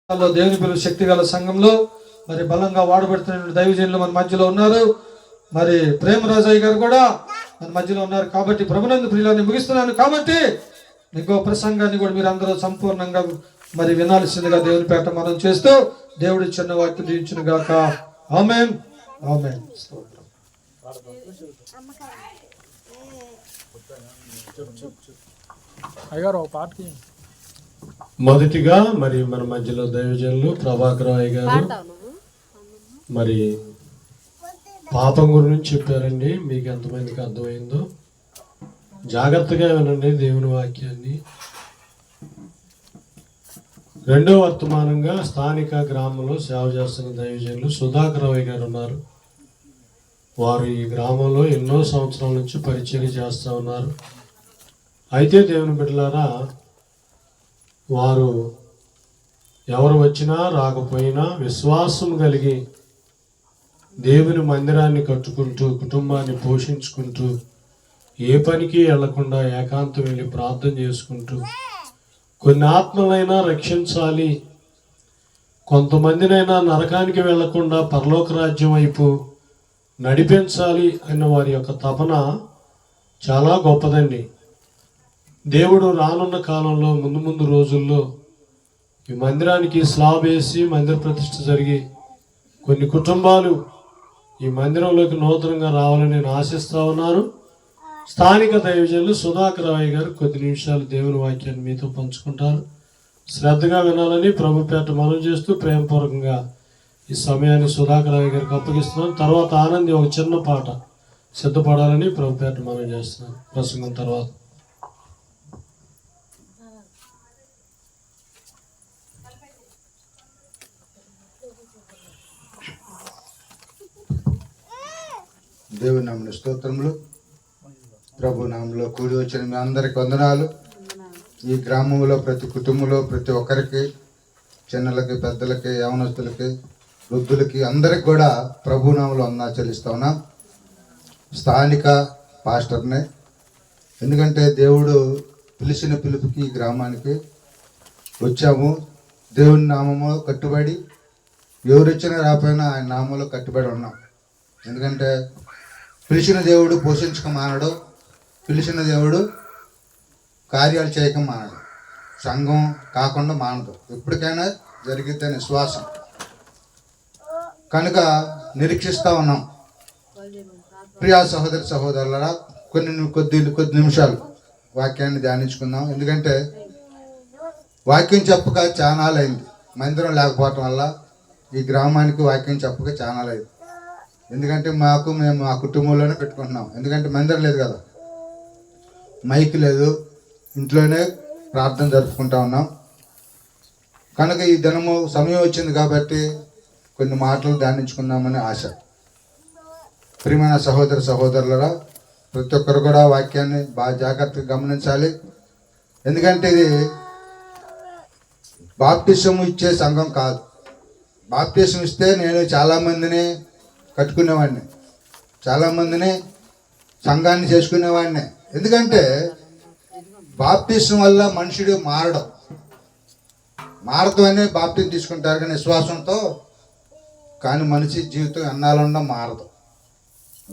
దేవుని పిలుపు శక్తి గల సంఘంలో మరి బలంగా వాడబడుతున్న దైవజనులు మన మధ్యలో ఉన్నారు. మరి ప్రేమరాజయ్య గారు కూడా మన మధ్యలో ఉన్నారు. కాబట్టి ప్రభునందు ప్రియులని ముగిస్తున్నాను. కాబట్టి ఇంకో ప్రసంగాన్ని కూడా మీరు అందరూ సంపూర్ణంగా మరి వినాల్సిందిగా దేవుని పేట మనం చేస్తూ దేవుడి చిన్న వాక్యం దీవించును గాక. ఆమేన్ ఆమేన్. అయ్యారు ఒక పాటకి మొదటిగా మరి మన మధ్యలో దైవజనులు ప్రభాకర్ రాయ్ గారు మరి పాపం గురించి చెప్పారండి. మీకు ఎంతమందికి అర్థమైందో జాగ్రత్తగా వినండి దేవుని వాక్యాన్ని. రెండో వర్తమానంగా స్థానిక గ్రామంలో సేవ చేస్తున్న దైవజనులు సుధాకర్ రాయ్ గారు ఉన్నారు. వారు ఈ గ్రామంలో ఎన్నో సంవత్సరాల నుంచి పరిచర్య చేస్తూ ఉన్నారు. అయితే దేవుని బిడ్డలారా, వారు ఎవరు వచ్చినా రాకపోయినా విశ్వాసం కలిగి దేవుని మందిరాన్ని కట్టుకుంటూ కుటుంబాన్ని పోషించుకుంటూ ఏ పనికి వెళ్లకుండా ఏకాంతం వెళ్ళి ప్రార్థన చేసుకుంటూ కొన్ని ఆత్మలైనా రక్షించాలి, కొంతమందినైనా నరకానికి వెళ్లకుండా పరలోక రాజ్యం వైపు నడిపించాలి అన్న వారి యొక్క తపన చాలా గొప్పదండి. దేవుడు రానున్న కాలంలో ముందు ముందు రోజుల్లో ఈ మందిరానికి స్లాబ్ వేసి మందిర ప్రతిష్ఠ జరిగి కొన్ని కుటుంబాలు ఈ మందిరంలోకి నూతనంగా రావాలని నేను ఆశిస్తూ ఉన్నాను. స్థానిక దైవజనులు సుధాకర్ రాయ్ గారు కొద్ది నిమిషాలు దేవుని వాక్యాన్ని మీతో పంచుకుంటారు. శ్రద్ధగా వినాలని ప్రభు పేట మనం చేస్తూ ప్రేమపూర్వకంగా ఈ సమయాన్ని సుధాకర్ రాయ్ గారికి అప్పగిస్తున్నాను. తర్వాత ఆనంది ఒక చిన్న పాట సిద్ధపడాలని ప్రభు పేట మనం చేస్తున్నాను ప్రసంగం తర్వాత. దేవుని నామమున స్తోత్రములు. ప్రభు నామములో కూడి వచ్చిన మీ అందరికి వందనాలు. ఈ గ్రామంలో ప్రతి కుటుంబంలో ప్రతి ఒక్కరికి, చిన్నలకి, పెద్దలకి, యవనస్తులకి, వృద్ధులకి అందరికి కూడా ప్రభు నామములో వందనాలు చెల్లిస్తా ఉన్నాం. స్థానిక పాస్టర్నే, ఎందుకంటే దేవుడు పిలిచిన పిలుపుకి ఈ గ్రామానికి వచ్చాము. దేవుని నామము కట్టుబడి ఎవరు వచ్చినా రాకపోయినా ఆయన నామంలో కట్టుబడి ఉన్నాం. ఎందుకంటే పిలిచిన దేవుడు పోషించక మానడు, పిలిచిన దేవుడు కార్యాలు చేయక మానడు, సంఘం కాకుండా మానదు, ఎప్పటికైనా జరిగితే విశ్వాసం కనుక నిరీక్షిస్తూ ఉన్నాం. ప్రియా సహోదరి సహోదరులరా, కొద్ది నిమిషాలు వాక్యాన్ని ధ్యానించుకుందాం. ఎందుకంటే వాక్యం చెప్పక చానాలైంది, మందిరం లేకపోవటం వల్ల ఈ గ్రామానికి వాక్యం చెప్పక చానాలైంది. ఎందుకంటే మేము మా కుటుంబంలోనే పెట్టుకుంటున్నాం. ఎందుకంటే మందిరం లేదు కదా, మైక్ లేదు, ఇంట్లోనే ప్రార్థన జరుపుకుంటా ఉన్నాం. కనుక ఈ దినము సమయం వచ్చింది కాబట్టి కొన్ని మాటలు ధ్యానించుకుందామని ఆశ. ప్రియమైన సహోదర సహోదరులరా, ప్రతి ఒక్కరు కూడా వాక్యాన్ని బాగా జాగ్రత్తగా గమనించాలి. ఎందుకంటే ఇది బాప్టిజం ఇచ్చే సంఘం కాదు. బాప్టిజం ఇస్తే నేను చాలామందిని కట్టుకునేవాడిని, చాలామందిని సంఘాన్ని చేసుకునేవాడిని. ఎందుకంటే బాప్టిజం వల్ల మనుషుడు మారదు బాప్టిజం తీసుకుంటారు కానీ విశ్వాసంతో. కానీ మనిషి జీవితం ఎన్నాళ్ళున్నా మారదు.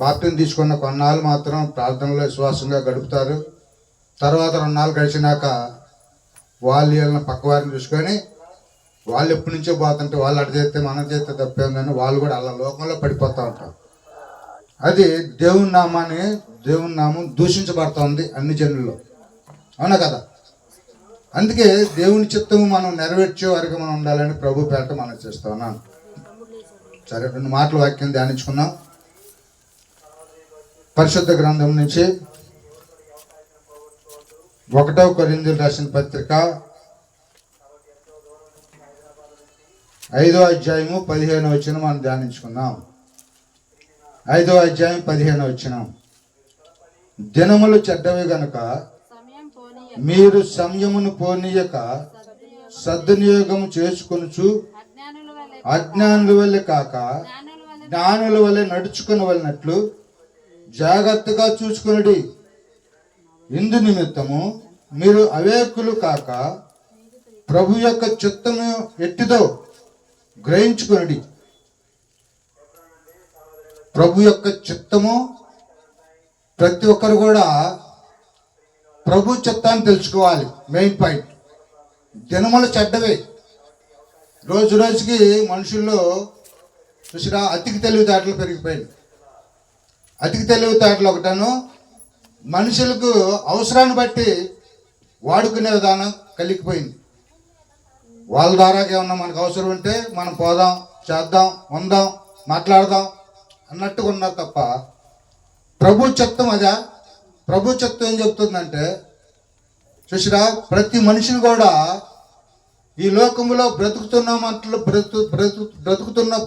బాప్టిజం తీసుకున్న కొన్నాళ్ళు మాత్రం ప్రార్థనలో విశ్వాసంగా గడుపుతారు. తర్వాత 2 నాళ్ళు గడిచినాక వీళ్ళని పక్కవారిని చూసుకొని వాళ్ళు ఎప్పటి నుంచో పోతుంటే వాళ్ళు అటు చేస్తే మనం చేస్తే తప్పేందని వాళ్ళు కూడా అలా లోకంలో పడిపోతూ ఉంటారు. అది దేవుని నామం దూషించబడుతుంది అన్ని జనుల్లో, అవునా కదా? అందుకే దేవుని చిత్తము మనం నెరవేర్చే వరకు మనం ఉండాలని ప్రభు పేట మనం చేస్తా ఉన్నాను. సరే, 2 మాటలు వాక్యం ధ్యానించుకున్నాం. పరిశుద్ధ గ్రంథం నుంచి 1వ కొరింథీయులకు రాసిన పత్రిక 5వ అధ్యాయము 15వ వచనం మనం ధ్యానించుకుందాం. 5వ అధ్యాయం 15వ వచనం. దినములు చెడ్డవి గనుక మీరు సంయమును పోనీయక సద్వినియోగం చేసుకొనుచు అజ్ఞానుల వల్లే కాక జ్ఞానుల వల్లే నడుచుకుని వెళ్ళినట్లు జాగ్రత్తగా చూసుకొనుడి. ఇందు నిమిత్తము మీరు అవేకులు కాక ప్రభు యొక్క చిత్తము ఎట్టిదో గ్రహించుకొనుడి. ప్రభు యొక్క చిత్తము ప్రతి ఒక్కరు కూడా ప్రభు చిత్తాన్ని తెలుసుకోవాలి. Main point. దినములు చెడ్డవే. రోజు రోజుకి మనుషుల్లో చూసినా అతికి తెలివితేటలు పెరిగిపోయింది. అతికి తెలివితేటలు ఒకటను మనుషులకు అవసరాన్ని బట్టి వాడుకునే విధానం కలిగిపోయింది. వాళ్ళ ద్వారా ఏమన్నా మనకు అవసరం ఉంటే మనం పోదాం, చేద్దాం, ఉందాం, మాట్లాడదాం అన్నట్టుగా ఉన్నారు తప్ప ప్రభు చిత్తం అదా? ప్రభు చిత్తం ఏం చెప్తుందంటే చూసిరా, ప్రతి మనిషిని కూడా ఈ లోకంలో బ్రతుకుతున్న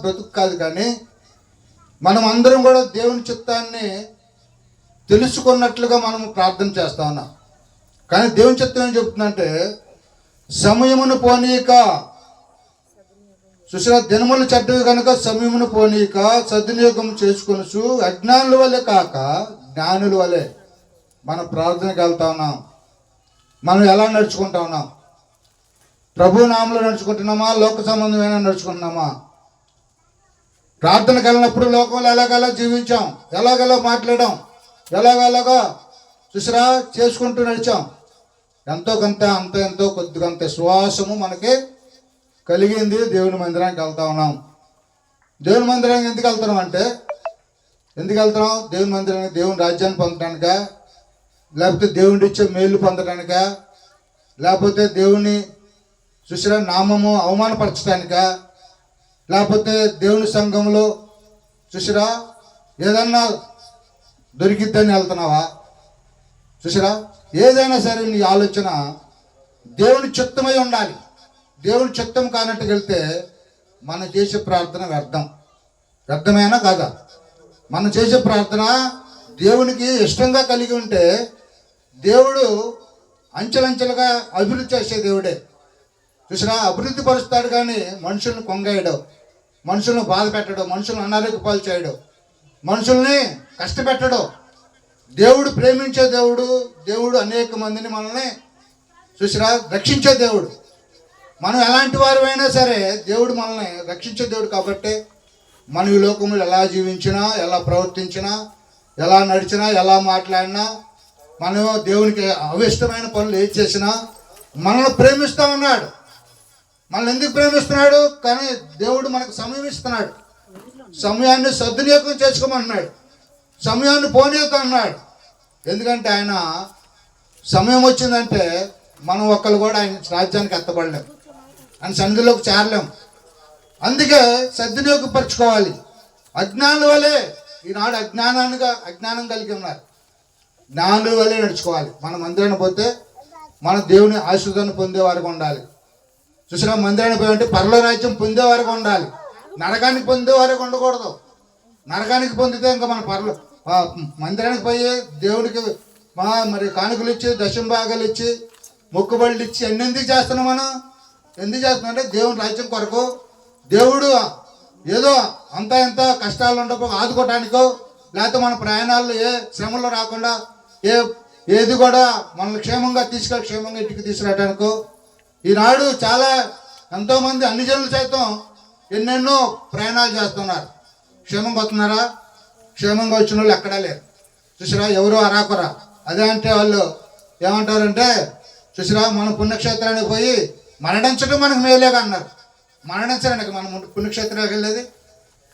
బ్రతుకు కాదు, కానీ మనం అందరం కూడా దేవుని చిత్తాన్ని తెలుసుకున్నట్లుగా మనం ప్రార్థన చేస్తా ఉన్నాం. కానీ దేవుని చిత్తం ఏం చెప్తుందంటే సమయమును పోనీక. చూసినా, దినములు చెడ్డవి కనుక సమయమును పోనీక సద్వినియోగం చేసుకొనుచు అజ్ఞానుల వలె కాక జ్ఞానుల వలె. మనం ప్రార్థనకి వెళ్తా ఉన్నాం. మనం ఎలా నడుచుకుంటా ఉన్నాం? ప్రభు నామంలో నడుచుకుంటున్నామా? లోక సంబంధమైన నడుచుకుంటున్నామా? ప్రార్థనకు వెళ్ళినప్పుడు లోకంలో ఎలాగలా జీవించాం, ఎలాగలా మాట్లాడాం, ఎలాగలాగా చూసిరా చేసుకుంటూ నడిచాం. ఎంతో కొంత ఎంతో కొద్దిగంత శ్వాసము మనకి కలిగింది. దేవుని మందిరానికి వెళ్తా ఉన్నాం. దేవుని మందిరానికి ఎందుకు వెళ్తున్నాం అంటే, ఎందుకు వెళ్తున్నాం? దేవుని మందిరానికి దేవుని రాజ్యాన్ని పొందడానిక, లేకపోతే దేవుని ఇచ్చే మేలు పొందడానిక, లేకపోతే దేవుని చూసిరా నామము అవమానపరచడానిక, లేకపోతే దేవుని సంఘంలో చూసిరా ఏదన్నా దొరికిద్దని వెళ్తున్నావా? చూసిరా, ఏదైనా సరే నీ ఆలోచన దేవుని చిత్తమై ఉండాలి. దేవుని చిత్తం కానట్టు వెళ్తే మనం చేసే ప్రార్థన వ్యర్థమేనా కాదా? మనం చేసే ప్రార్థన దేవునికి ఇష్టంగా కలిగి ఉంటే దేవుడు అంచెలంచెలుగా అభివృద్ధి చేసే దేవుడే. చూసినా, అభివృద్ధి పరుస్తాడు కానీ మనుషుల్ని కొంగేయడం, మనుషులను బాధ పెట్టడం, మనుషులను అనారోగ్య పాలు చేయడం, మనుషుల్ని కష్టపెట్టడం. దేవుడు ప్రేమించే దేవుడు. దేవుడు అనేక మందిని మనల్ని చూసినా రక్షించే దేవుడు. మనం ఎలాంటి వారైనా సరే దేవుడు మనల్ని రక్షించే దేవుడు. కాబట్టి మనం ఈ లోకంలో ఎలా జీవించినా, ఎలా ప్రవర్తించినా, ఎలా నడిచినా, ఎలా మాట్లాడినా, మనం దేవునికి అవిష్టమైన పనులు ఏది చేసినా మనల్ని ప్రేమిస్తూ ఉన్నాడు. మనల్ని ఎందుకు ప్రేమిస్తున్నాడు? కానీ దేవుడు మనకు సమయం ఇస్తున్నాడు. సమయాన్ని సద్వినియోగం చేసుకోమన్నాడు. సమయాన్ని పోనీయత అన్నాడు. ఎందుకంటే ఆయన సమయం వచ్చిందంటే మనం ఒక్కరు కూడా ఆయన రాజ్యానికి ఎత్తబడలేం, ఆయన సన్నిధిలోకి చేరలేం. అందుకే సద్వినియోగపరచుకోవాలి. అజ్ఞానుల వలె ఈనాడు అజ్ఞానం కలిగి ఉన్నారు. జ్ఞానుల వలె నడుచుకోవాలి. మన మందిరాన్ని పోతే మన దేవుని ఆశీర్వాదాన్ని పొందేవారుగా ఉండాలి. చూసినా, మందిరాన్ని పోయి పరలోక రాజ్యం పొందేవారుగా ఉండాలి. నరకానికి పొందేవారుగా ఉండకూడదు. నరకానికి పొందితే ఇంకా మన మందిరానికి పోయి దేవునికి మరి కానుకలు ఇచ్చి, దశమ భాగాలు ఇచ్చి, మొక్కుబళ్ళు ఇచ్చి అన్ని ఎందుకు చేస్తున్నాం? మనం ఎందుకు చేస్తున్నాం అంటే దేవుని రాజ్యం కొరకు. దేవుడు ఏదో అంత ఎంత కష్టాలు ఉండకో ఆదుకోవటానికో, లేకపోతే మన ప్రయాణాల్లో ఏ శ్రమలు రాకుండా ఏది కూడా మనల్ని క్షేమంగా ఇంటికి తీసుకురావడానికో. ఈనాడు చాలా ఎంతోమంది అన్ని జనులు సైతం ఎన్నెన్నో ప్రయాణాలు చేస్తున్నారు. క్షేమంగా వస్తున్నారా? క్షేమంగా వచ్చిన వాళ్ళు ఎక్కడా లేరు. చూసిరా, ఎవరో అరాకురా. అదే అంటే వాళ్ళు ఏమంటారంటే, చూసిరా, మన పుణ్యక్షేత్రానికి పోయి మరణించడం మనకు మేలేగా అన్నారు. మరణించడానికి మనం పుణ్యక్షేత్రానికి వెళ్ళేది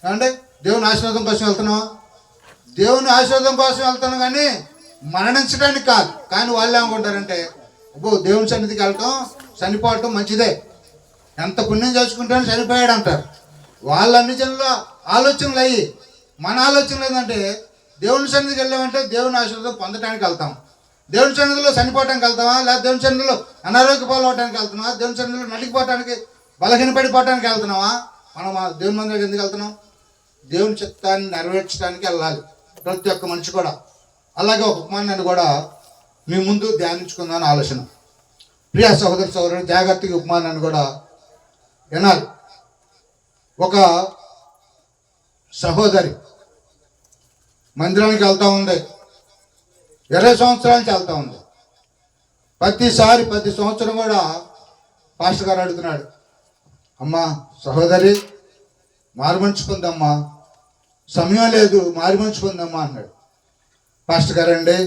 అంటే దేవుని ఆశీర్వాదం కోసం వెళ్తున్నావా? దేవుని ఆశీర్వాదం కోసం వెళ్తున్నాం కానీ మరణించడానికి కాదు. కానీ వాళ్ళు ఏమనుకుంటారంటే, అబ్బో దేవుని సన్నిధికి వెళ్ళటం, చనిపోవటం మంచిదే, ఎంత పుణ్యం చేసుకుంటానో చనిపోయాడు అంటారు. వాళ్ళ అన్ని జనుల ఆలోచనలు అయ్యి మన ఆలోచనలు ఏంటంటే, దేవుని సన్నిధికి వెళ్ళామంటే దేవుని ఆశీర్వాదం పొందడానికి వెళ్తాం. దేవుని సన్నిధిలో చనిపోవటానికి వెళ్తామా? లేదా దేవుని సన్నిధిలో అనారోగ్య పాలవడానికి వెళ్తున్నావా? దేవుని సన్నిధిలో నలిగిపోవటానికి, బలహీనపడిపోవటానికి వెళ్తున్నావా? మనం దేవుని మందిరానికి ఎందుకు వెళ్తున్నాం? దేవుని చిత్తాన్ని నెరవేర్చడానికి వెళ్ళాలి ప్రతి ఒక్క మనిషి కూడా. అలాగే ఒక ఉపమానాన్ని కూడా మీ ముందు ధ్యానించుకుందామని ఆలోచన. ప్రియ సహోదరుడు, జాగ్రత్తగా ఉపమానాన్ని కూడా వినాలి. ఒక సహోదరి మందిరానికి వెళ్తూ ఉంది. 20 సంవత్సరాల నుంచి వెళ్తూ ఉంది. ప్రతి సంవత్సరం కూడా పాస్టర్ గారు అడుగుతున్నాడు, అమ్మా సహోదరి మారు మనసు పొందమ్మా, సమయం లేదు మారు మనసు పొందమ్మా అన్నాడు. పాస్టర్ గారండి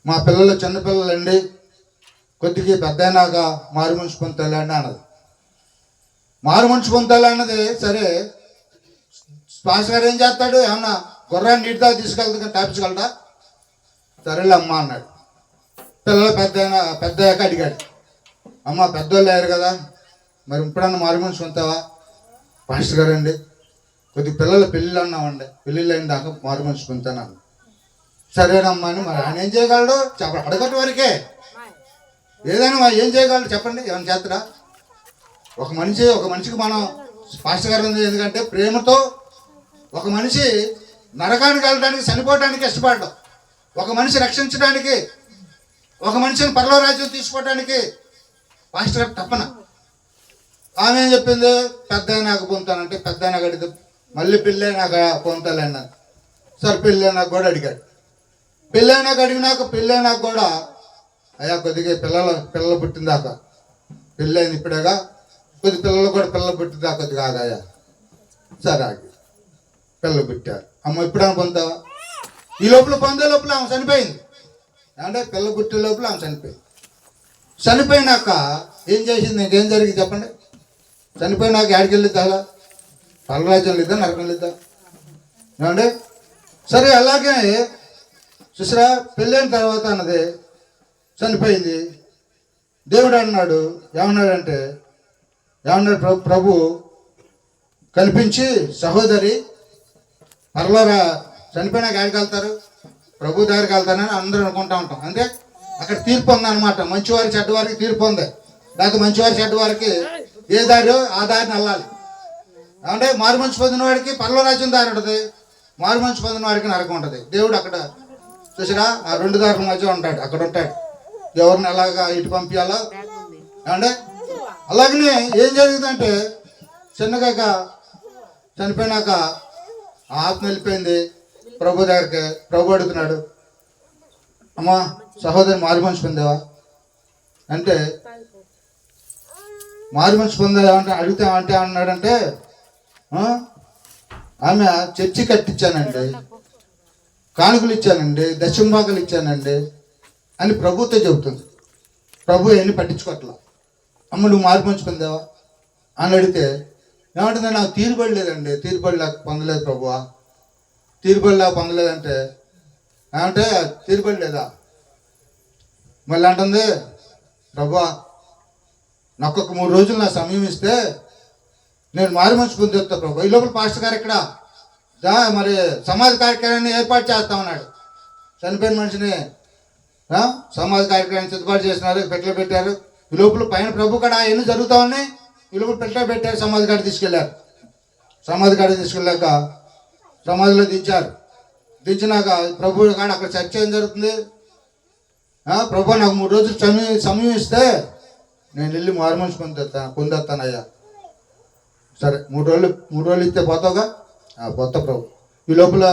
మా పిల్లలు చిన్నపిల్లలండి, కొద్దిగా పెద్ద అయినాక మారు మనసు పొందుతాలండి అన్నది. మారు మనసు పొందాలన్నది సరే, పాస్టర్ గారు ఏం చేస్తాడు, ఏమన్నా గుర్రాన్ని నీటి దాకా తీసుకెళ్తా తాపించగలడా? సరేలే అమ్మ అన్నాడు. పిల్లలు పెద్ద అయ్యాక అడిగాడు, అమ్మ పెద్దోళ్ళు అయ్యారు కదా, మరి ఇప్పుడన్నా మారు మనసు పొందుతావా? పాస్టర్ గారు అండి కొద్ది పిల్లల పెళ్ళిళ్ళు అన్నామండి, పెళ్ళిళ్ళు అయిన దాకా మారు మనసు పొందుతాను. సరేనమ్మా అని. మరి ఆయన ఏం చేయగలడు? అడగటి వరకే ఏదైనా ఏం చేయగలడు చెప్పండి, ఏమైనా చేస్తాడా? ఒక మనిషికి మనం పాస్టర్ గారు ఉంది, ఎందుకంటే ప్రేమతో ఒక మనిషి నరకానికి వెళ్ళడానికి, చనిపోవడానికి ఇష్టపడ్డాం, ఒక మనిషి రక్షించడానికి, ఒక మనిషిని పరలోక రాజ్యం తీసుకోవడానికి పాస్టర్ గారు తప్పన. ఆమె ఏం చెప్పింది, పెద్ద అయినాక పొందుతానంటే, పెద్ద అయినాక అడిగితే మళ్ళీ పెళ్ళి అయినాక పొందుతాలే అన్నాను. సరే పెళ్ళి అయినాక కూడా అడిగాడు. పెళ్ళి అయినాక కూడా అయ్యా కొద్దిగా పిల్లలు పుట్టిందాకా, పెళ్ళి అయింది ఇప్పుడేగా, కొద్ది పిల్లలు పుట్టిందాకా కొద్దిగా ఆగాయా. సరే ఆగి పిల్లలు పుట్టారు. అమ్మ ఇప్పుడైనా పొందుతావా? ఈ లోపల పొందే లోపల ఆమె చనిపోయింది. అంటే పిల్లలు పుట్టే లోపల ఆమె చనిపోయింది. చనిపోయినాక ఏం చేసింది, ఇంకేం జరిగింది చెప్పండి? చనిపోయినాక యాడికి వెళ్ళిద్దా? పరలోకరాజ్యం వెళ్ళిద్దా, నరకం వెళ్ళిద్దా? ఏమండి? సరే అలాగే చూసారా, పెళ్ళైన తర్వాత అన్నది చనిపోయింది. దేవుడు అన్నాడు, ఏమన్నాడంటే ప్రభు కల్పించి, సహోదరి పరలోక చనిపోయినాక ఎక్కడికి వెళ్తారు? ప్రభు దగ్గరికి వెళ్తానని అందరూ అనుకుంటా ఉంటాం. అంటే అక్కడ తీర్పు ఉందన్నమాట. మంచివారి చెడ్డవారికి తీర్పు ఉంది. లేకపోతే మంచివారి చెడ్డవారికి ఏ దారి ఆ దారిని వెళ్ళాలి. అంటే మారు మనసు పొందిన వాడికి పరలోక రాజ్యం దారి ఉంటుంది, మారు మనసు పొందిన వాడికి నరకం ఉంటుంది. దేవుడు అక్కడ చూసినా ఆ రెండు దారుల మధ్య ఉంటాడు, అక్కడ ఉంటాడు. ఎవరిని ఎలాగా ఇటు పంపించాలో. అంటే అలాగనే ఏం జరిగిందంటే చిన్నగా చనిపోయినాక ఆత్మ వెళ్ళిపోయింది ప్రభు దగ్గరికి. ప్రభు అడుగుతున్నాడు, అమ్మా సహోదరి మారు మనసు పొందావా అంటే, మారు మనసు పొందావా అంటే అడిగితే అన్నాడంటే, ఆమె చర్చి కట్టించానండి, కానుకలు ఇచ్చానండి, దశంభాగాలు ఇచ్చానండి అని ప్రభుతో చెబుతుంది. ప్రభు ఎన్ని పట్టించుకోవట్లా. అమ్మ నువ్వు మారు మనసు పొందావా అని అడిగితే ఏమంటుంది, నాకు తీరుబడలేదండి, తీరుబడిలాగా పొందలేదు ప్రభువా, తీరుబడిలాగా పొందలేదంటే ఏమంటే తీరుబడలేదా? మళ్ళీ అంటుంది, ప్రభువా నాకు ఒక 3 రోజులు నా సమయం ఇస్తే నేను మారు మనసు పొందేస్తా ప్రభు. ఈ లోపల పాస్టర్ గారు ఇక్కడ మరి సమాజ కార్యక్రమాన్ని ఏర్పాటు చేస్తామన్నాడు. చనిపోయిన మనిషిని సమాజ కార్యక్రమాన్ని సిద్ధపాటు చేసినారు, పెట్టెలు పెట్టారు. ఈ లోపల పైన ప్రభు కాడ ఎన్ని జరుగుతా ఉన్నాయి. ఈ లోపల పెట్టెలు పెట్టారు, సమాధి కాడ తీసుకెళ్లారు. సమాధి కాడ తీసుకెళ్ళాక సమాధిలో దించారు. దించినాక ప్రభు కాడ అక్కడ చర్చ ఏం జరుగుతుంది, ప్రభు నాకు 3 రోజులు సమయం ఇస్తే నేను వెళ్ళి మారు మనసు పొందేస్తానయ్యా. సరే 3 రోజులు ఇస్తే పోతావుగా? పోతా ప్రభు. ఈ లోపల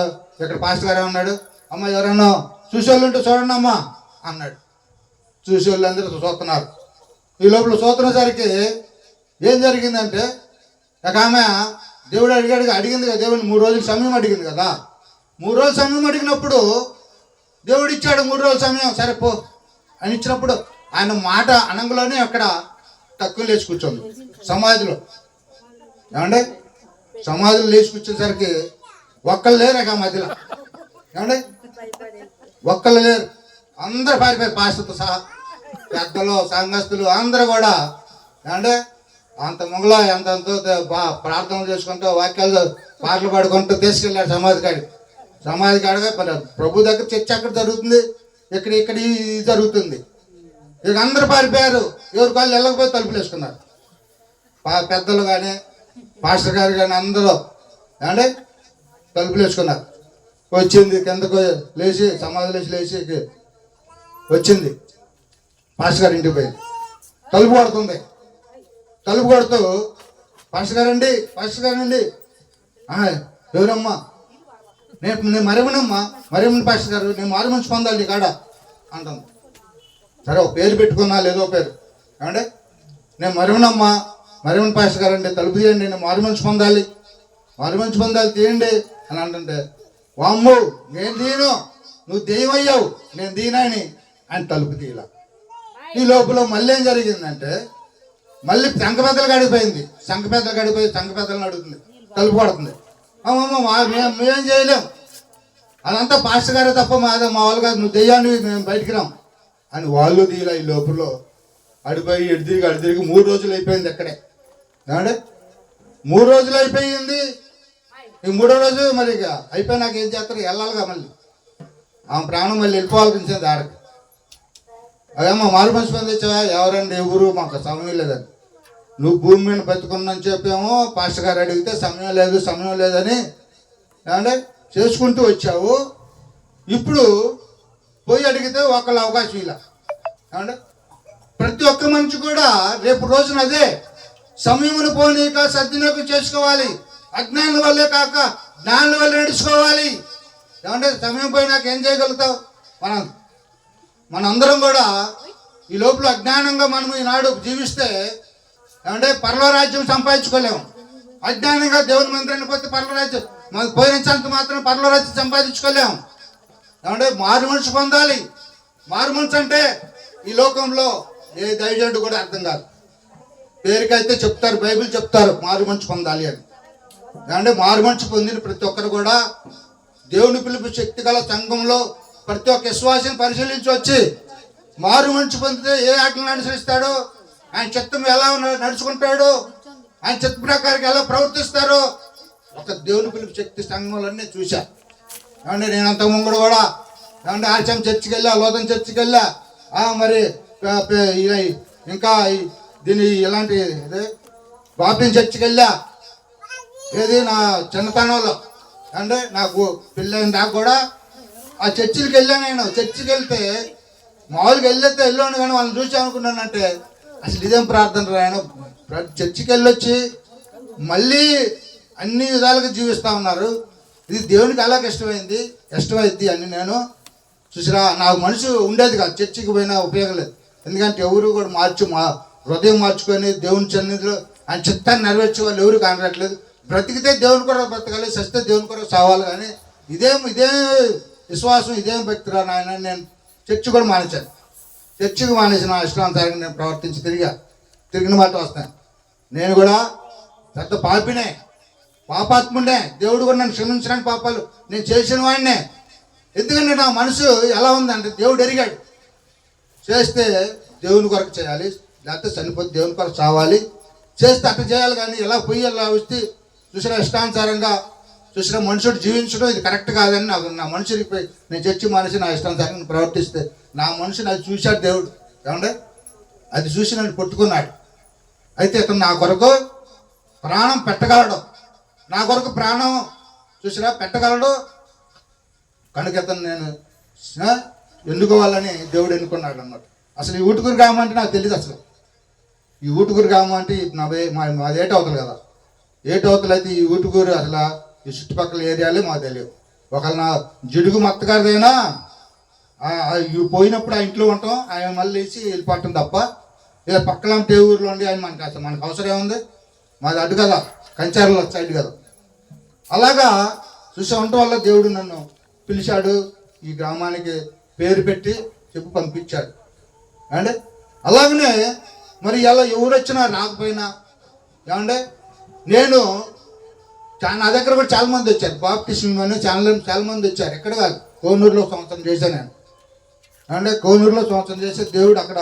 ఇక్కడ పాస్టర్ గారు ఏమన్నాడు, అమ్మ ఎవరన్నా చూసేవాళ్ళు ఉంటే చూడండి అమ్మా అన్నాడు. చూసేవాళ్ళు అందరూ చూస్తున్నారు. ఈ లోపల చూస్తున్నసరికి ఏం జరిగిందంటే, ఒక ఆమె దేవుడు అడిగింది కదా, దేవుడిని 3 రోజులు సమయం అడిగింది కదా. 3 రోజులు సమయం అడిగినప్పుడు దేవుడు ఇచ్చాడు 3 రోజుల సమయం. సరే పో అని ఇచ్చినప్పుడు ఆయన మాట అనంగులోనే అక్కడ తక్కువ లేచి కూర్చోంది సమాధిలో. ఏమండి? సమాధిలో లేచి కూర్చోసరికి ఒక్కళ్ళు లేరు ఆ మధ్యలో. ఏమండి? ఒక్కళ్ళు లేరు, అందరూ పారిపోయారు పాస్టర్తో సహా. పెద్దలు సంఘస్థులు అందరూ కూడా ఏమంటే అంత మొగలో ఎంతో ప్రార్థనలు చేసుకుంటూ వాక్యాలు పాటలు పాడుకుంటూ తీసుకెళ్ళాడు సమాధి కాడగా. ప్రభు దగ్గర చర్చ అక్కడ జరుగుతుంది, ఇక్కడ ఇది జరుగుతుంది. ఇక అందరూ పారిపోయారు. ఎవరి కాళ్ళు వెళ్ళకపోయి తలుపులు వేసుకున్నారు. పెద్దలు కానీ పాస్టర్ గారు కానీ అందరూ ఏమంటే తలుపులు వేసుకున్నారు. వచ్చింది కిందకు లేచి సమాధిలో లేచి వచ్చింది. పాస్టర్ గారు ఇంటికి పోయింది. తలుపు కొడుతుంది. తలుపు కొడుతూ పాస్టర్ గారండి ఎవరమ్మా? నేను మరేమనమ్మా, మరేమని పాస్టర్ గారు, నేను మారు మనసు పొందాలి కాడ అంటుంది. సరే ఒక పేరు పెట్టుకున్నా లేదో పేరు ఏమంటే నేను మరిమనమ్మా, మరిమన్ పాస్టర్ గారండి తలుపు తీయండి, నేను మారుమనిషి పొందాలి, మారుమనిషి పొందాలి తీయండి అని అంటుంటే, వామ్ము నేను తీయను, నువ్వు దెయ్యమయ్యావు, నేను దీనాని అని తలుపు తీయాల. ఈ లోపల మళ్ళీ ఏం జరిగిందంటే మళ్ళీ సంఘపెద్దలు గడిపోయింది, సంఘపెద్దలను అడుగుతుంది, తలుపు పడుతుంది. అమ్మమ్మ మేమేం చేయలేం, అదంతా పాస్టర్ గారే తప్ప మా వాళ్ళు కాదు, నువ్వు దెయ్యాన్ని మేము బయటికి రాం అని వాళ్ళు తీయాల. ఈ లోపల అడిపోయి అడితిరిగి 3 రోజులు అయిపోయింది అక్కడే. ఏమంటే 3 రోజులు అయిపోయింది. ఈ 3వ రోజు మరి ఇక అయిపోయి నాకు ఏం చేస్తారు, వెళ్ళాలిగా మళ్ళీ ఆమె ప్రాణం మళ్ళీ వెళ్ళిపోవాల్సింది ఆడకి. అదేమ్మా మారు మనిషి పని తెచ్చావా, ఎవరండి ఎవరు, మాకు సమయం లేదని. నువ్వు భూమి మీద బతుకున్నాని చెప్పాము, పాస్టర్ గారు అడిగితే సమయం లేదని ఏమంటే చేసుకుంటూ వచ్చావు. ఇప్పుడు పోయి అడిగితే ఒకళ్ళ అవకాశం ఇలా. ఏమంటే ప్రతి ఒక్క మనిషి కూడా రేపు రోజున అదే సమయమును పోనీక సద్వినియోగం చేసుకోవాలి. అజ్ఞానం వల్లే కాక జ్ఞానం వల్ల నడుచుకోవాలి. ఏమంటే సమయం పోయినాక ఏం చేయగలుగుతావు? మనందరం కూడా ఈ లోపల అజ్ఞానంగా మనం ఈనాడు జీవిస్తే ఏమంటే పరలోక రాజ్యం సంపాదించుకోలేము. అజ్ఞానంగా దేవుని మందిరానికి పోతే పరలోక రాజ్యం మనకు పోయినంత మాత్రం పరలోక రాజ్యం సంపాదించుకోలేము. ఏమంటే మారు మనిషి పొందాలి. మారు మనిషి అంటే ఈ లోకంలో ఏ దైవజనుడు కూడా అర్థం కాదు. పేరుకైతే చెప్తారు, బైబిల్ చెప్తారు మారు మనిషి పొందాలి అని. ఏమంటే మారు మనిషి పొందిన ప్రతి ఒక్కరు కూడా దేవుని పిలుపు శక్తి గల సంఘంలో ప్రతి ఒక్క విశ్వాసాన్ని పరిశీలించి వచ్చి మారు మనిషి పొందితే ఏ ఆజ్ఞలను అనుసరిస్తాడో, ఆయన చిత్తం ఎలా నడుచుకుంటాడో, ఆయన చిత్త ప్రకారం ఎలా ప్రవర్తిస్తారో ఒక దేవుని పిలుపు శక్తి సంఘంలోనే చూశా. ఏమంటే నేను అంతకుముందు కూడా ఏమంటే ఆర్చం చర్చికి వెళ్ళా, లోదం చర్చికి వెళ్ళా, మరి ఇంకా దీని ఇలాంటి బాప్టిస్ట్ చర్చికి వెళ్ళా. ఏది నా చిన్నతనంలో అంటే నాకు పెళ్ళైన దాకా కూడా ఆ చర్చికి వెళ్ళాను. నేను చర్చికి వెళ్తే మామూలుగా వెళ్ళాను కానీ వాళ్ళని చూసి అనుకున్నానంటే అసలు ఇదేం ప్రార్థన రాయను. చర్చికి వెళ్ళొచ్చి మళ్ళీ అన్ని విధాలుగా జీవిస్తూ ఉన్నారు. ఇది దేవునికి అలాగ ఇష్టమైంది అని నేను చూసిరా. నాకు మనసు ఉండేది కాదు, చర్చికి పోయినా ఉపయోగం లేదు. ఎందుకంటే ఎవరు కూడా మా హృదయం మార్చుకొని దేవుని సన్నిధిలో ఆయన చిత్తాన్ని నెరవేర్చే వాళ్ళు ఎవరు కానట్లేదు. బ్రతికితే దేవుని కొరకు బ్రతకాలి, సస్తే దేవుని కొరకు సావాలి. కానీ ఇదేం విశ్వాసం, ఇదేం భక్తిరా నాయన. నేను చర్చి కూడా మానేశాను. చర్చికి మానేసి నా ఇష్టానుసారంగా నేను ప్రవర్తించి తిరిగిన మాట వస్తాను. నేను కూడా పెద్ద పాపినే, పాపాత్ముడే. దేవుడు కూడా నన్ను క్షమించడానికి పాపాలు నేను చేసిన వాడినే. ఎందుకంటే నా మనసు ఎలా ఉందంటే దేవుడు ఎరిగాడు. చేస్తే దేవుని కొరకు చేయాలి, లేకపోతే చనిపోతే దేవుని కొరకు చావాలి. చేస్తే అట్లా చేయాలి. కానీ ఎలా పోయి ఎలా వస్తే చూసిన ఇష్టానుసారంగా చూసిన మనుషుడు జీవించడం ఇది కరెక్ట్ కాదని నా మనుషులకి నేను చర్చి మానేసి నా ఇష్టానుసారంగా ప్రవర్తిస్తే నా మనిషిని అది చూశాడు దేవుడు. ఏమంటే అది చూసి నన్ను కొట్టుకున్నాడు. అయితే ఇతను నా కొరకు ప్రాణం పెట్టగలడు, నా కొరకు ప్రాణం చూసినా పెట్టగలడు. కనుక ఇతను నేను ఎన్నుకోవాలని దేవుడు ఎన్నుకున్నాడు అన్నమాట. అసలు ఈ ఊటుకూరు గ్రామం అంటే నాకు తెలియదు. అసలు ఈ ఊటుకూరు గ్రామం అంటే మాది ఏటవుతుంది కదా. ఏటవుతలు అయితే ఈ ఊటుకూరు అసలు ఈ చుట్టుపక్కల ఏరియాలే మాకు తెలియదు. ఒకవేళ నా జిడుగు మత్తగారిదైనా పోయినప్పుడు ఆ ఇంట్లో ఉంటాం, ఆయన మళ్ళీ వేసి వెళ్ళిపోవటం తప్ప ఇలా పక్కన ఏ ఊరిలో ఉండి ఆయన మనకు అవసరం ఏముంది. మాది అడ్డు కదా, కంచారుల సైడ్ కదా. అలాగా చూసే ఉండటం వల్ల దేవుడు నన్ను పిలిచాడు, ఈ గ్రామానికి పేరు పెట్టి చెప్పి పంపించాడు. అంటే అలాగనే మరి ఎలా ఎవరు వచ్చినా రాకపోయినా ఏమంటే నేను నా దగ్గర కూడా చాలామంది వచ్చారు. బాప్టిజం అని చాలా మంది వచ్చారు. ఎక్కడ కాదు, కోనూరులో సంవత్సరం చేశాను నేను. అంటే కోనూరులో సంవత్సరం చేస్తే దేవుడు అక్కడ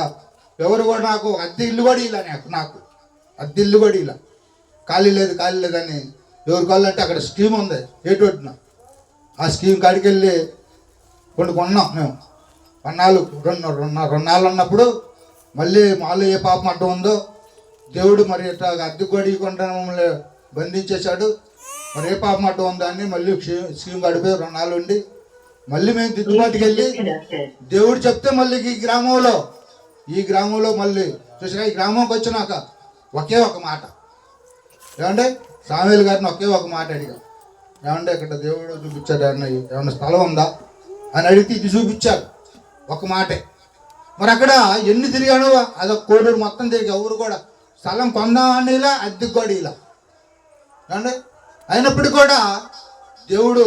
ఎవరు కూడా నాకు అద్దె ఇల్లు కూడా ఇలా, నాకు అద్దె ఇల్లు కూడా ఇలా ఖాళీ లేదని ఎవరు కావాలంటే అక్కడ స్కీమ్ ఉంది ఏటొట్టున. ఆ స్కీమ్ కాడికి వెళ్ళి కొన్నాం మేము. రెండు నాళ్ళు ఉన్నప్పుడు మళ్ళీ మాలో ఏ పాపం అడ్డం ఉందో దేవుడు మరి ఇట్లా అద్దె కూడా ఇవ్వకుండా మమ్మల్ని బంధించేశాడు. మరి ఏ పాపం అడ్డం ఉందో అని మళ్ళీ స్కీమ్ గడిపోయి 2 నాళ్ళు ఉండి మళ్ళీ మేము దిద్దుబాటుకి వెళ్ళి దేవుడు చెప్తే మళ్ళీ ఈ గ్రామంలో మళ్ళీ చూసినా ఈ గ్రామంకి వచ్చినాక ఒకే ఒక మాట ఏమంటే సామేలు గారిని ఒకే ఒక మాట అడిగా. ఏమంటే ఇక్కడ దేవుడు చూపించాడు ఏమన్నా స్థలం ఉందా అని అడిగితే ఇది చూపించాడు ఒక మాటే. మరి అక్కడ ఎన్ని తిరిగానో అదొక కోడూరు మొత్తం తిరిగి ఎవరు కూడా స్థలం కొందామని ఇలా, అద్దెకు కూడా ఇలా అండి. అయినప్పుడు కూడా దేవుడు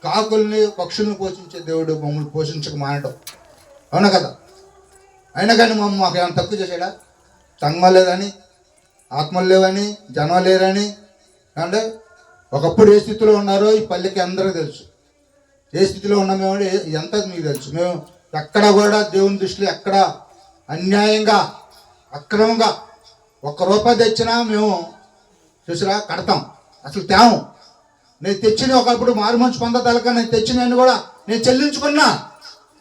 కాకుల్ని పక్షుల్ని పోషించే దేవుడు మమ్మల్ని పోషించక మానడం, అవునా కదా? అయినా కానీ మాకు ఏమైనా తక్కువ చేశాడా? సంఘం లేదని, ఆత్మలు లేవని, జనం లేరని అంటే ఒకప్పుడు ఏ స్థితిలో ఉన్నారో ఈ పల్లెకి అందరికీ తెలుసు. ఏ స్థితిలో ఉన్నామేమో ఎంత మీకు తెలుసు. మేము ఎక్కడ కూడా దేవుని దృష్టిలో ఎక్కడ అన్యాయంగా అక్రమంగా ₹1 తెచ్చినా మేము చూసిరా కడతాం, అసలు తేము. నేను తెచ్చిన ఒకప్పుడు మారు మంచి పొందతలక నేను తెచ్చినవి కూడా నేను చెల్లించుకున్నా,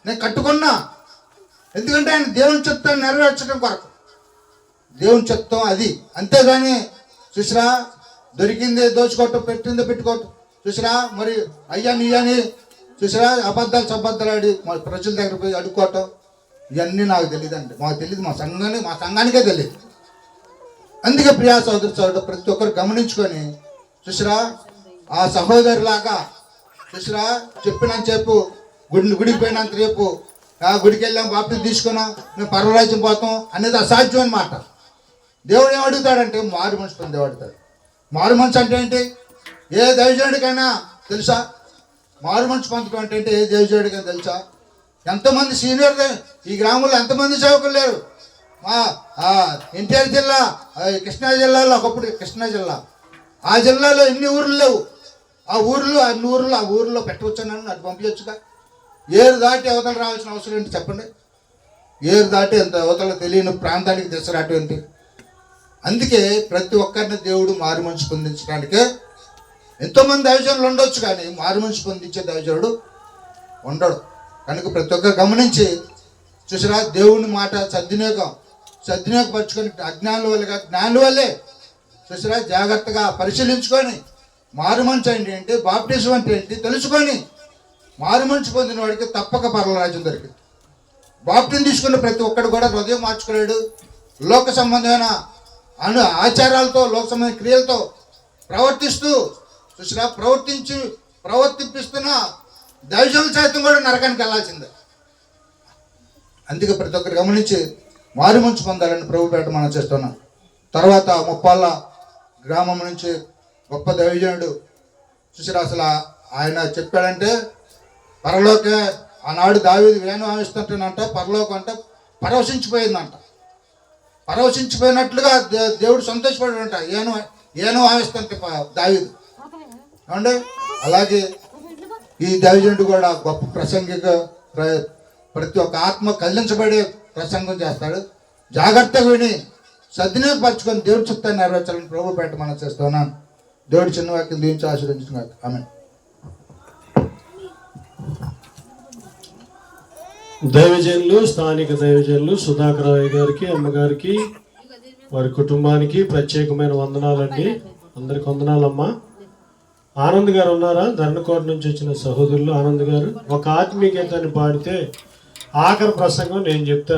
నేను కట్టుకున్నా. ఎందుకంటే ఆయన దేవుని చిత్తాన్ని నెరవేర్చడం కొరకు, దేవుని చిత్తం అది. అంతేగాని చూసిరా దొరికింది దోచుకోవటం, పెట్టింది పెట్టుకోవటం, చూసిరా మరి అయ్యా నీ అని చూసిరా అబద్ధాలు ఆడి మరి ప్రజల దగ్గర పోయి అడుక్కోవటం, ఇవన్నీ నాకు తెలియదండి. మాకు తెలియదు, మా సంఘానికే తెలియదు. అందుకే ప్రియా సోదరు ప్రతి ఒక్కరు గమనించుకొని చూసిరా ఆ సహోదరులాగా చూసిరా చెప్పినంత చెప్పు గుడికి పోయినంత రేపు ఆ గుడికి వెళ్ళాం బాప్తిజం తీసుకున్నాం మేము పరవరాజ్యం పోతాం అనేది అసాధ్యం అన్నమాట. దేవుడు ఏం అడుగుతాడంటే మారు మనసు పొందేవాడు అడుగుతాడు. మారు మనసు అంటే ఏంటి? ఏ దైవజనుడికైనా తెలుసా? మారు మనసు పొందడం అంటే ఏ దైవజనుడికైనా తెలుసా? ఎంతమంది సీనియర్ ఈ గ్రామంలో ఎంతమంది సేవకులు లేరు? మా ఎన్టీఆర్ జిల్లా, కృష్ణా జిల్లాలో ఒకప్పుడు కృష్ణా జిల్లా, ఆ జిల్లాలో ఎన్ని ఊర్లు లేవు. ఆ ఊర్లో పెట్టవచ్చునని అటు పంపించచ్చుగా. ఏరు దాటి అవతల రావాల్సిన అవసరం ఏంటి చెప్పండి? ఏరు దాటి ఎంత అవతల తెలియని ప్రాంతానికి తీసుకురావటం ఏంటి? అందుకే ప్రతి ఒక్కరిని దేవుడు మారు మనసు పొందించడానికే ఎంతోమంది దైవజనులు ఉండొచ్చు, కానీ మారు మనసు పొందించే దైవజనుడు ఉండడు. కనుక ప్రతి ఒక్కరు గమనించి చూసిరా దేవుని మాట సద్వినియోగపరచుకొని అజ్ఞానుల వల్ల కాదు జ్ఞానుల వల్లే చూసిరా జాగ్రత్తగా పరిశీలించుకొని మారు మనసు అంటే ఏంటి, బాప్టిజం అంటే ఏంటి తెలుసుకొని మారు మనసు పొందిన వాడికి తప్పక పరలోకరాజ్యం దొరికింది. బాప్టిజం తీసుకున్న ప్రతి ఒక్కడు కూడా హృదయం మార్చుకోలేడు. లోక సంబంధమైన ఆచారాలతో, లోక సంబంధమైన క్రియలతో ప్రవర్తిస్తూ చూసిరా ప్రవర్తిపిస్తున్న దైవజనుల సైతం కూడా నరకానికి వెళ్ళాల్సిందే. అందుకే ప్రతి ఒక్కరు గమనించి మారు మనసు పొందాలని ప్రభుపేట మనం చేస్తున్నాం. తర్వాత ముప్పాళ్ళ గ్రామం నుంచి గొప్ప దైవజనుడు చూసిరా అసలు ఆయన చెప్పాడంటే పరలోకే ఆనాడు దావీదు వేణు ఆవిస్తుంటేనంట పరలోకం అంటే పరవశించిపోయిందంట. పరవశించిపోయినట్లుగా దేవుడు సంతోషపడాడంట ఏను ఆవిస్తుంటే దావీదు ఏమండి. అలాగే ఈ దైవజనుడు కూడా గొప్ప ప్రసంగిక ప్రతి ఒక్క ఆత్మ కదిలించబడే ప్రసంగం చేస్తాడు. జాగ్రత్తగా విని సద్వినియోగపరచుకొని దేవుడి చిత్తాన్ని నెరవేర్చాలని ప్రభు పేట మనం చేస్తున్నాను. దేవుడి చిన్న వాక్యం దీవించి ఆశీర్వదించుకున్నారు. ఆమె దైవజనులు, స్థానిక దైవజనులు సుధాకరరావు గారికి, అమ్మగారికి, వారి కుటుంబానికి ప్రత్యేకమైన వందనాలండి. అందరికి వందనాలమ్మా. ఆనంద్ గారు ఉన్నారా? ధర్మకోట నుంచి వచ్చిన సహోదరులు ఆనంద్ గారు ఒక ఆత్మీయ గీతాన్ని పాడితే ఆఖరి ప్రసంగం నేను చెప్తాను.